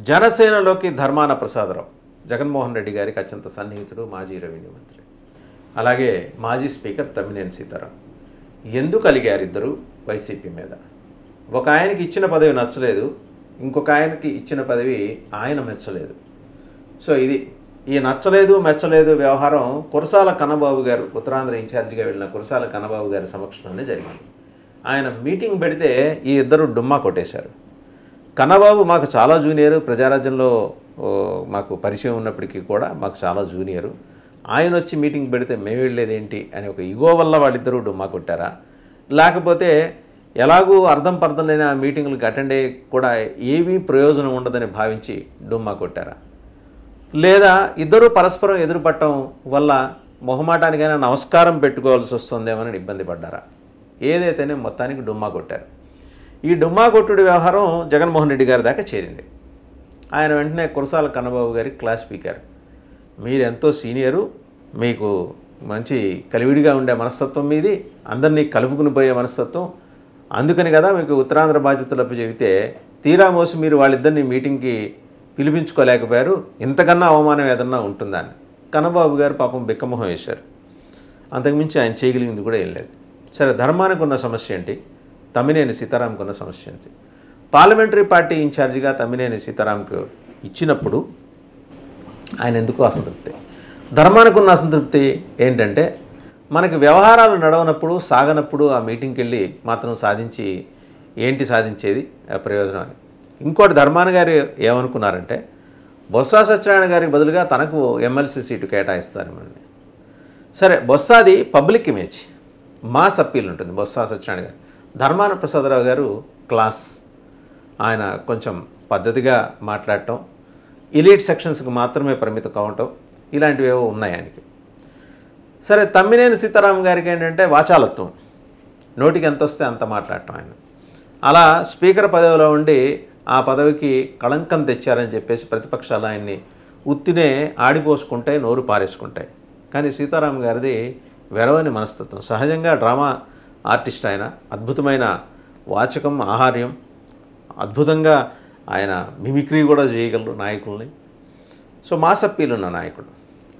జనసేనలోకి ధర్మాన ప్రసాదరావు జగన్మోహన్ రెడ్డి గారికి అత్యంత సన్నిహితుడు, మాజీ రెవెన్యూ మంత్రి, అలాగే మాజీ స్పీకర్ తమ్మినేని సీతారాం. ఎందుకు అలిగారు ఇద్దరు వైసీపీ మీద? ఒక ఆయనకి ఇచ్చిన పదవి నచ్చలేదు, ఇంకొక ఆయనకి ఇచ్చిన పదవి ఆయన మెచ్చలేదు. సో ఇది ఈ నచ్చలేదు మెచ్చలేదు వ్యవహారం కురసాల కన్నబాబు గారు, ఉత్తరాంధ్ర ఇన్ఛార్జిగా వెళ్ళిన కురసాల కన్నబాబు గారి సమక్షంలోనే జరిగింది. ఆయన మీటింగ్ పెడితే ఈ ఇద్దరు డుమ్మా కొట్టేశారు. కన్నబాబు మాకు చాలా జూనియరు, ప్రజారాజ్యంలో మాకు పరిచయం ఉన్నప్పటికీ కూడా మాకు చాలా జూనియరు. ఆయన వచ్చి మీటింగ్ పెడితే మేము వెళ్ళేదేంటి అని ఒక ఇగో వల్ల వాళ్ళిద్దరూ డుమ్మా కొట్టారా? లేకపోతే ఎలాగూ అర్థం పర్థం లేని ఆ మీటింగ్లకు అటెండ్ అయ్యి కూడా ఏమీ ప్రయోజనం ఉండదని భావించి డుమ్మా కొట్టారా? లేదా ఇద్దరూ పరస్పరం ఎదురుపట్టడం వల్ల మొహమాటానికైనా నమస్కారం పెట్టుకోవాల్సి వస్తుందేమని ఇబ్బంది పడ్డారా? ఏదైతేనే మొత్తానికి డుమ్మా కొట్టారు. ఈ డుమ్మా కొట్టుడి వ్యవహారం జగన్మోహన్ రెడ్డి గారి దాకా చేరింది. ఆయన వెంటనే కురసాల కన్నబాబు గారికి క్లాస్ స్పీకర్, మీరు ఎంతో సీనియరు, మీకు మంచి కలివిడిగా ఉండే మనస్తత్వం మీది, అందరినీ కలుపుకుని పోయే మనస్తత్వం, అందుకని కదా మీకు ఉత్తరాంధ్ర బాధ్యతలు చెబితే తీరా మోసి మీరు వాళ్ళిద్దరిని మీటింగ్కి పిలిపించుకోలేకపోయారు, ఇంతకన్నా అవమానం ఏదన్నా ఉంటుందా అని కన్నబాబు గారు పాపం బిక్కమొహం వేశారు. అంతకుమించి ఆయన చేయగలిగింది కూడా ఏం లేదు. సరే, ధర్మానికి ఉన్న సమస్య ఏంటి, తమ్మినేని సీతారాంకు ఉన్న సమస్య ఏంటి? పార్లమెంటరీ పార్టీ ఇన్ఛార్జిగా తమ్మినేని సీతారాంకు ఇచ్చినప్పుడు ఆయన ఎందుకు అసంతృప్తి? ధర్మానికి ఉన్న అసంతృప్తి ఏంటంటే, మనకి వ్యవహారాలు నడవనప్పుడు సాగనప్పుడు ఆ మీటింగ్కి వెళ్ళి మాత్రం సాధించి ఏంటి సాధించేది ప్రయోజనం అని. ఇంకోటి ధర్మాన గారు ఏమనుకున్నారంటే, బొత్స సత్యనారాయణ గారికి బదులుగా తనకు ఎమ్మెల్సీ సీటు కేటాయిస్తారు మనని. సరే, బొత్సాది పబ్లిక్ ఇమేజ్, మాస్ అప్పీల్ ఉంటుంది బొత్స సత్యనారాయణ గారు. ధర్మాన ప్రసాదరావు గారు క్లాస్, ఆయన కొంచెం పద్ధతిగా మాట్లాడటం, ఎలీట్ సెక్షన్స్కి మాత్రమే పరిమితం కావటం, ఇలాంటివి ఏవో ఉన్నాయి ఆయనకి. సరే, తమ్మినేని సీతారాం గారికి ఏంటంటే వాచాలత్వం, నోటికి ఎంత వస్తే అంత మాట్లాడటం. ఆయన అలా స్పీకర్ పదవిలో ఉండి ఆ పదవికి కళంకం తెచ్చారని చెప్పేసి ప్రతిపక్షాలు ఆయన్ని ఉత్తినే ఆడిపోసుకుంటాయి, నోరు పారేసుకుంటాయి. కానీ సీతారాం గారిది వెరవని మనస్తత్వం. సహజంగా డ్రామా ఆర్టిస్ట్ ఆయన, అద్భుతమైన వాచకం, ఆహార్యం, అద్భుతంగా ఆయన మిమిక్రీ కూడా చేయగలరు నాయకుల్ని. సో మాస్ అప్పీల్ ఉన్న నాయకుడు.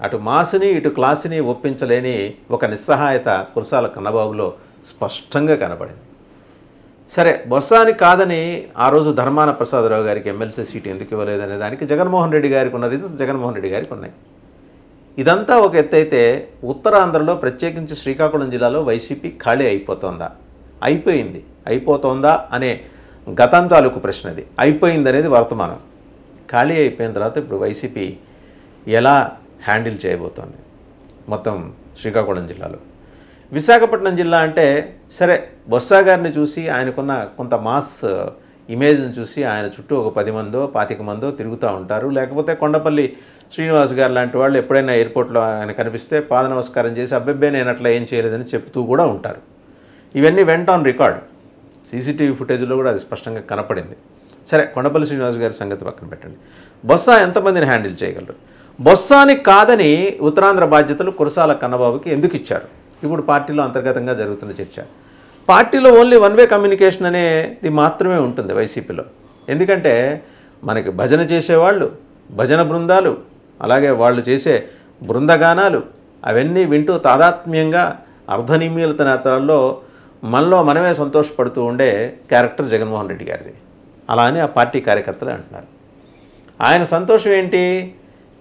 అటు మాస్ని ఇటు క్లాస్ని ఒప్పించలేని ఒక నిస్సహాయత కురసాల కన్నబాబులో స్పష్టంగా కనబడింది. సరే, బొత్సాని కాదని ఆ రోజు ధర్మాన ప్రసాదరావు గారికి ఎమ్మెల్సీ సీటు ఎందుకు ఇవ్వలేదనే దానికి జగన్మోహన్ రెడ్డి గారికి ఉన్న రీజన్స్ జగన్మోహన్ రెడ్డి గారికి ఉన్నాయి. ఇదంతా ఒక ఎత్తైతే, ఉత్తరాంధ్రలో ప్రత్యేకించి శ్రీకాకుళం జిల్లాలో వైసీపీ ఖాళీ అయిపోతుందా? అయిపోతుందా అనే గతం తాలూకు ప్రశ్న అది. అయిపోయింది అనేది వర్తమానం. ఖాళీ అయిపోయిన తర్వాత ఇప్పుడు వైసీపీ ఎలా హ్యాండిల్ చేయబోతోంది మొత్తం శ్రీకాకుళం జిల్లాలో? విశాఖపట్నం జిల్లా అంటే సరే, బొత్స గారిని చూసి ఆయనకున్న కొంత మాస్ ఇమేజ్ని చూసి ఆయన చుట్టూ ఒక 10 మందో 25 మందో తిరుగుతూ ఉంటారు. లేకపోతే కొండపల్లి శ్రీనివాస్ గారు లాంటి వాళ్ళు ఎప్పుడైనా ఎయిర్పోర్ట్లో ఆయన కనిపిస్తే పాద నమస్కారం చేసి అబ్బెబ్బే నేను అట్లా ఏం చేయలేదని చెప్తూ కూడా ఉంటారు. ఇవన్నీ వెంట ఆన్ రికార్డ్, సీసీటీవీ ఫుటేజ్లో కూడా అది స్పష్టంగా కనపడింది. సరే, కొండపల్లి శ్రీనివాస్ గారి సంగతి పక్కన పెట్టండి. బొత్స ఎంతమందిని హ్యాండిల్ చేయగలరు? బొత్సాని కాదని ఉత్తరాంధ్ర బాధ్యతలు కురసాల కన్నబాబుకి ఎందుకు ఇచ్చారు? ఇప్పుడు పార్టీలో అంతర్గతంగా జరుగుతున్న చర్చ. పార్టీలో ఓన్లీ వన్ వే కమ్యూనికేషన్ అనేది మాత్రమే ఉంటుంది వైసీపీలో. ఎందుకంటే మనకి భజన చేసేవాళ్ళు, భజన బృందాలు, అలాగే వాళ్ళు చేసే బృందగానాలు, అవన్నీ వింటూ తాదాత్మ్యంగా అర్ధనిమీలిత నేతల్లో మనలో మనమే సంతోషపడుతూ ఉండే క్యారెక్టర్ జగన్మోహన్ రెడ్డి గారిది. అలా అని ఆ పార్టీ కార్యకర్తలే అంటున్నారు. ఆయన సంతోషం ఏంటి?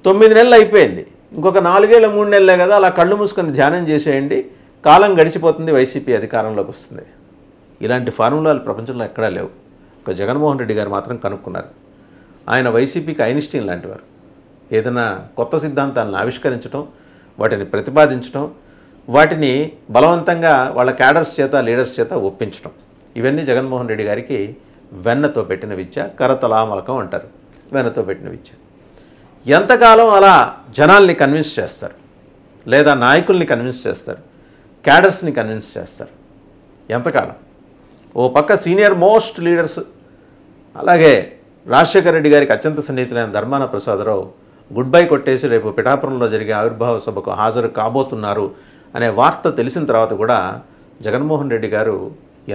9 నెలలు అయిపోయింది, ఇంకొక 4 ఏళ్ళు 3 నెలలే కదా, అలా కళ్ళు మూసుకొని ధ్యానం చేసేయండి, కాలం గడిచిపోతుంది, వైసీపీ అధికారంలోకి వస్తుంది. ఇలాంటి ఫార్ములాలు ప్రపంచంలో ఎక్కడా లేవు. ఒక జగన్మోహన్ రెడ్డి గారు మాత్రం కనుక్కున్నారు. ఆయన వైసీపీకి ఐన్స్టీన్ లాంటివారు. ఏదైనా కొత్త సిద్ధాంతాలను ఆవిష్కరించడం, వాటిని ప్రతిపాదించడం, వాటిని బలవంతంగా వాళ్ళ క్యాడర్స్ చేత, లీడర్స్ చేత ఒప్పించడం, ఇవన్నీ జగన్మోహన్ రెడ్డి గారికి వెన్నతో పెట్టిన విద్య. కరతలామలకం అంటారు, వెన్నతో పెట్టిన విద్య. ఎంతకాలం అలా జనాల్ని కన్విన్స్ చేస్తారు, లేదా నాయకుల్ని కన్విన్స్ చేస్తారు, క్యాడర్స్ని కన్విన్స్ చేస్తారు? ఎంతకాలం? ఓ పక్క సీనియర్ మోస్ట్ లీడర్స్, అలాగే రాజశేఖర రెడ్డి గారికి అత్యంత సన్నిహితులైన ధర్మాన ప్రసాదరావు గుడ్ బై కొట్టేసి రేపు పిఠాపురంలో జరిగే ఆవిర్భావ సభకు హాజరు కాబోతున్నారు అనే వార్త తెలిసిన తర్వాత కూడా జగన్మోహన్ రెడ్డి గారు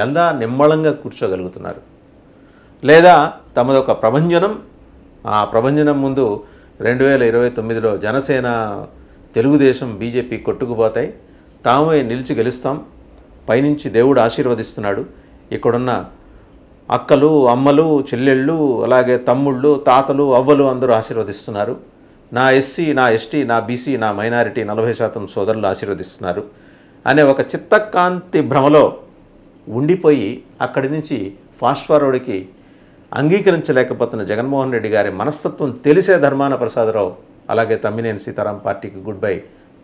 ఎలా నిమ్మళంగా కూర్చోగలుగుతున్నారు? లేదా తమదొక ప్రభంజనం, ఆ ప్రభంజనం ముందు 2029లో జనసేన, తెలుగుదేశం, బీజేపీ కొట్టుకుపోతాయి. తామే నిలిచి గెలుస్తాం. పైనుంచి దేవుడు ఆశీర్వదిస్తున్నాడు. ఇక్కడున్న అక్కలు, అమ్మలు, చెల్లెళ్ళు, అలాగే తమ్ముళ్ళు, తాతలు, అవ్వలు అందరూ ఆశీర్వదిస్తున్నారు. నా ఎస్సీ, నా ఎస్టీ, నా బీసీ, నా మైనారిటీ 40% సోదరులు ఆశీర్వదిస్తున్నారు అనే ఒక చిత్తకాంతి భ్రమలో ఉండిపోయి అక్కడి నుంచి ఫాస్ట్ ఫార్వర్డ్కి అంగీకరించలేకపోతున్న జగన్మోహన్ రెడ్డి గారి మనస్తత్వం తెలిసే ధర్మాన ప్రసాదరావు అలాగే తమ్మినేని సీతారాం పార్టీకి గుడ్ బై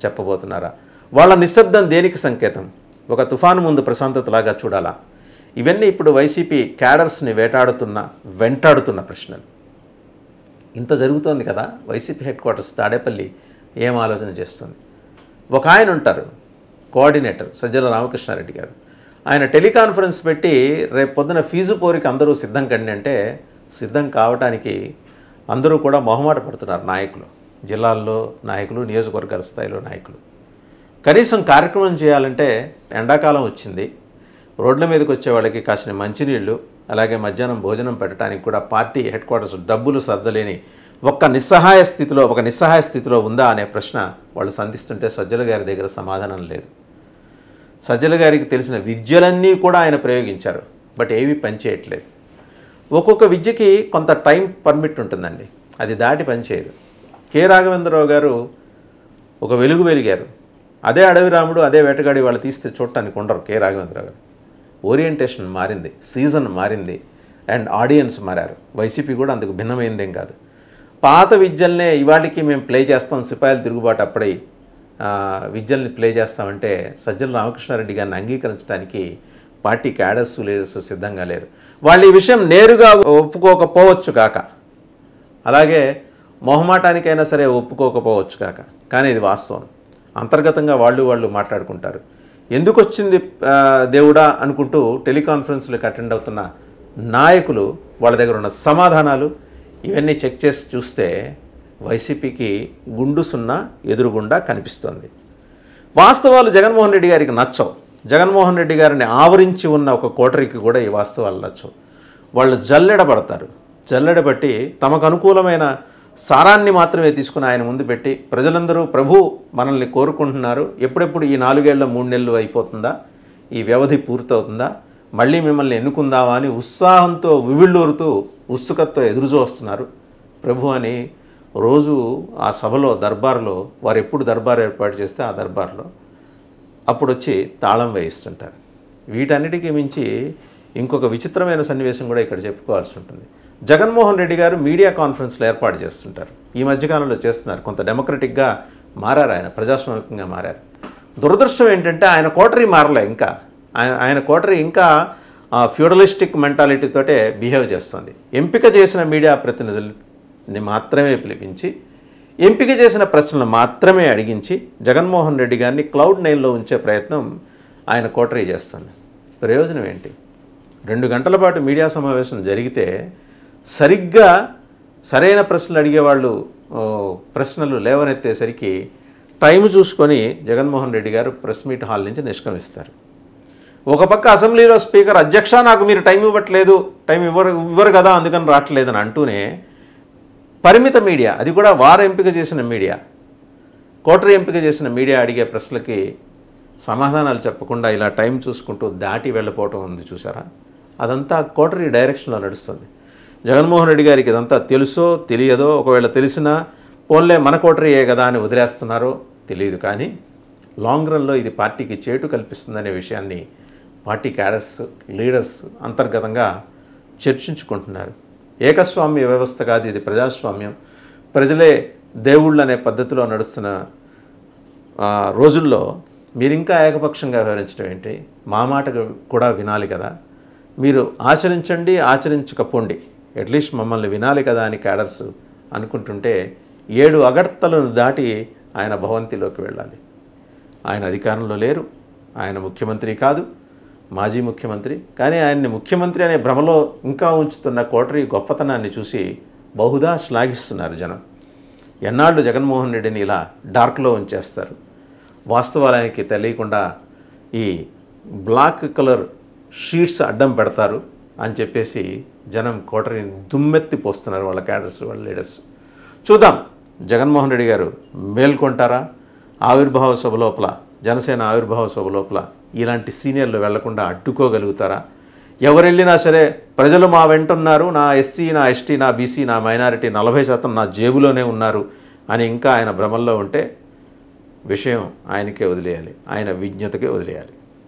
చెప్పబోతున్నారా? వాళ్ళ నిశ్శబ్దం దేనికి సంకేతం? ఒక తుఫాను ముందు ప్రశాంతతలాగా చూడాలా? ఇవన్నీ ఇప్పుడు వైసీపీ క్యాడర్స్ని వెంటాడుతున్న ప్రశ్నలు. ఇంత జరుగుతోంది కదా, వైసీపీ హెడ్ క్వార్టర్స్ తాడేపల్లి ఏం ఆలోచన చేస్తుంది? ఒక ఆయన ఉంటారు, కోఆర్డినేటర్ సజ్జల రామకృష్ణారెడ్డి గారు. ఆయన టెలికాన్ఫరెన్స్ పెట్టి రేపు పొద్దున ఫీజు పోరికి అందరూ సిద్ధం కండి అంటే సిద్ధం కావడానికి అందరూ కూడా మొహమాట పడుతున్నారు. నాయకులు, జిల్లాల్లో నాయకులు, నియోజకవర్గాల స్థాయిలో నాయకులు. కనీసం కార్యక్రమం చేయాలంటే ఎండాకాలం వచ్చింది, రోడ్ల మీదకి వచ్చే వాళ్ళకి కాసిన మంచినీళ్ళు అలాగే మధ్యాహ్నం భోజనం పెట్టడానికి కూడా పార్టీ హెడ్ క్వార్టర్స్ డబ్బులు సర్దలేని ఒక నిస్సహాయ స్థితిలో ఉందా అనే ప్రశ్న వాళ్ళు సంధిస్తుంటే సజ్జల గారి దగ్గర సమాధానం లేదు. సజ్జల గారికి తెలిసిన విద్యలన్నీ కూడా ఆయన ప్రయోగించారు, బట్ ఏమీ పనిచేయట్లేదు. ఒక్కొక్క విద్యకి కొంత టైం పర్మిట్ ఉంటుందండి, అది దాటి పనిచేయదు. కె రాఘవేంద్రరావు గారు ఒక వెలుగు వెలిగారు. అదే అడవి రాముడు, అదే వేటగాడి వాళ్ళు తీస్తే చూడటానికి ఉండరు. కె రాఘవేంద్రరావు గారు ఓరియంటేషన్ మారింది, సీజన్ మారింది, అండ్ ఆడియన్స్ మారారు. వైసీపీ కూడా అందుకు భిన్నమైందేం కాదు. పాత విద్యల్నే ఇవాళకి మేము ప్లే చేస్తాం, సిపాయిల తిరుగుబాటు అప్పుడై విద్యల్ని ప్లే చేస్తామంటే సజ్జల రామకృష్ణారెడ్డి గారిని అంగీకరించడానికి పార్టీ క్యాడర్స్, లీడర్స్ సిద్ధంగా లేరు. వాళ్ళు ఈ విషయం నేరుగా ఒప్పుకోకపోవచ్చు కాక, అలాగే మొహమాటానికైనా సరే ఒప్పుకోకపోవచ్చు కాక, కానీ ఇది వాస్తవం. అంతర్గతంగా వాళ్ళు మాట్లాడుకుంటారు. ఎందుకు వచ్చింది దేవుడా అనుకుంటూ టెలికాన్ఫరెన్స్లకు అటెండ్ అవుతున్న నాయకులు వాళ్ళ దగ్గర ఉన్న సమాధానాలు ఇవన్నీ చెక్ చేసి చూస్తే వైసీపీకి గుండు సున్నా ఎదురుగుండా కనిపిస్తోంది. వాస్తవాలు జగన్మోహన్ రెడ్డి గారికి నచ్చవు. జగన్మోహన్ రెడ్డి గారిని ఆవరించి ఉన్న ఒక కోటరికి కూడా ఈ వాస్తవాలు నచ్చవు. వాళ్ళు జల్లెడబడతారు. జల్లెడబట్టి తమకు అనుకూలమైన సారాన్ని మాత్రమే తీసుకుని ఆయన ముందు పెట్టి ప్రజలందరూ ప్రభు మనల్ని కోరుకుంటున్నారు, ఎప్పుడెప్పుడు ఈ 4 ఏళ్ల 3 నెలలు అయిపోతుందా, ఈ వ్యవధి పూర్తవుతుందా, మళ్ళీ మిమ్మల్ని ఎన్నుకుందామా అని ఉత్సాహంతో ఉవ్విళ్ళూరుతూ ఉత్సుకతతో ఎదురు చూస్తున్నారు ప్రభు అని. రోజు ఆ సభలో దర్బార్లో వారు ఎప్పుడు దర్బార్ ఏర్పాటు చేస్తే ఆ దర్బార్లో అప్పుడు వచ్చి తాళం వేయిస్తుంటారు. వీటన్నిటికీ మించి ఇంకొక విచిత్రమైన సన్నివేశం కూడా ఇక్కడ చెప్పుకోవాల్సి ఉంటుంది. జగన్మోహన్ రెడ్డి గారు మీడియా కాన్ఫరెన్స్లు ఏర్పాటు చేస్తుంటారు. ఈ మధ్యకాలంలో చేస్తున్నారు. కొంత డెమోక్రటిక్గా మారారు, ఆయన ప్రజాస్వామికంగా మారారు. దురదృష్టం ఏంటంటే ఆయన కోటరీ మారలే. ఇంకా ఆయన కోటరీ ఇంకా ఫ్యూడలిస్టిక్ మెంటాలిటీతోటే బిహేవ్ చేస్తుంది. ఎంపిక చేసిన మీడియా ప్రతినిధుల్ని మాత్రమే పిలిపించి ఎంపిక చేసిన ప్రశ్నలు మాత్రమే అడిగించి జగన్మోహన్ రెడ్డి గారిని Cloud9లో ఉంచే ప్రయత్నం ఆయన కోటరీ చేస్తుంది. ప్రయోజనం ఏంటి? 2 గంటల పాటు మీడియా సమావేశం జరిగితే సరిగ్గా సరైన ప్రశ్నలు అడిగేవాళ్ళు ప్రశ్నలు లేవనెత్తేసరికి టైం చూసుకొని జగన్మోహన్ రెడ్డి గారు ప్రెస్ మీట్ హాల్ నుంచి నిష్క్రమిస్తారు. ఒక పక్క అసెంబ్లీలో స్పీకర్ అధ్యక్ష నాకు మీరు టైం ఇవ్వట్లేదు, టైం ఇవ్వరు కదా అందుకని రావట్లేదని అంటూనే పరిమిత మీడియా, అది కూడా వారు ఎంపిక చేసిన మీడియా, కోటరీ ఎంపిక చేసిన మీడియా అడిగే ప్రశ్నలకి సమాధానాలు చెప్పకుండా ఇలా టైం చూసుకుంటూ దాటి వెళ్ళిపోవటం ఉంది చూసారా? అదంతా కోటరీ డైరెక్షన్లో నడుస్తుంది. జగన్మోహన్ రెడ్డి గారికి ఇదంతా తెలుసో తెలియదో, ఒకవేళ తెలిసినా పోన్లే మన కోటరీయే కదా అని వదిలేస్తున్నారో తెలియదు. కానీ లాంగ్ రన్లో ఇది పార్టీకి చేటు కల్పిస్తుందనే విషయాన్ని పార్టీ క్యాడర్స్, లీడర్స్ అంతర్గతంగా చర్చించుకుంటున్నారు. ఏకస్వామ్య వ్యవస్థ కాదు, ఇది ప్రజాస్వామ్యం, ప్రజలే దేవుళ్ళు అనే పద్ధతిలో నడుస్తున్న రోజుల్లో మీరు ఇంకా ఏకపక్షంగా వ్యవహరించడం ఏంటి? మా మాట కూడా వినాలి కదా, మీరు ఆచరించండి, ఆచరించకపోండి, అట్లీస్ట్ మమ్మల్ని వినాలి కదా అని క్యాడర్స్ అనుకుంటుంటే 7 అగడ్తలను దాటి ఆయన భవంతిలోకి వెళ్ళాలి. ఆయన అధికారంలో లేరు, ఆయన ముఖ్యమంత్రి కాదు, మాజీ ముఖ్యమంత్రి. కానీ ఆయన్ని ముఖ్యమంత్రి అనే భ్రమలో ఇంకా ఉంచుతున్న కోటరీ గొప్పతనాన్ని చూసి బహుదా శ్లాఘిస్తున్నారు జనం. ఎన్నాళ్ళు జగన్మోహన్ రెడ్డిని ఇలా డార్క్లో ఉంచేస్తారు? వాస్తవానికి తెలియకుండా ఈ బ్లాక్ కలర్ షీట్స్ అడ్డం పెడతారు అని చెప్పేసి జనం కోటరీని దుమ్మెత్తి పోస్తున్నారు, వాళ్ళ క్యాడర్స్, వాళ్ళ లీడర్స్. చూద్దాం జగన్మోహన్ రెడ్డి గారు మేల్కొంటారా? ఆవిర్భావ సభ లోపల, జనసేన ఆవిర్భావ సభ లోపల ఇలాంటి సీనియర్లు వెళ్లకుండా అడ్డుకోగలుగుతారా? ఎవరు వెళ్ళినా సరే ప్రజలు మా వెంటున్నారు, నా ఎస్సీ, నా ఎస్టీ, నా బీసీ, నా మైనారిటీ 40% నా జేబులోనే ఉన్నారు అని ఇంకా ఆయన భ్రమల్లో ఉంటే విషయం ఆయనకే వదిలేయాలి, ఆయన విజ్ఞతకే వదిలేయాలి.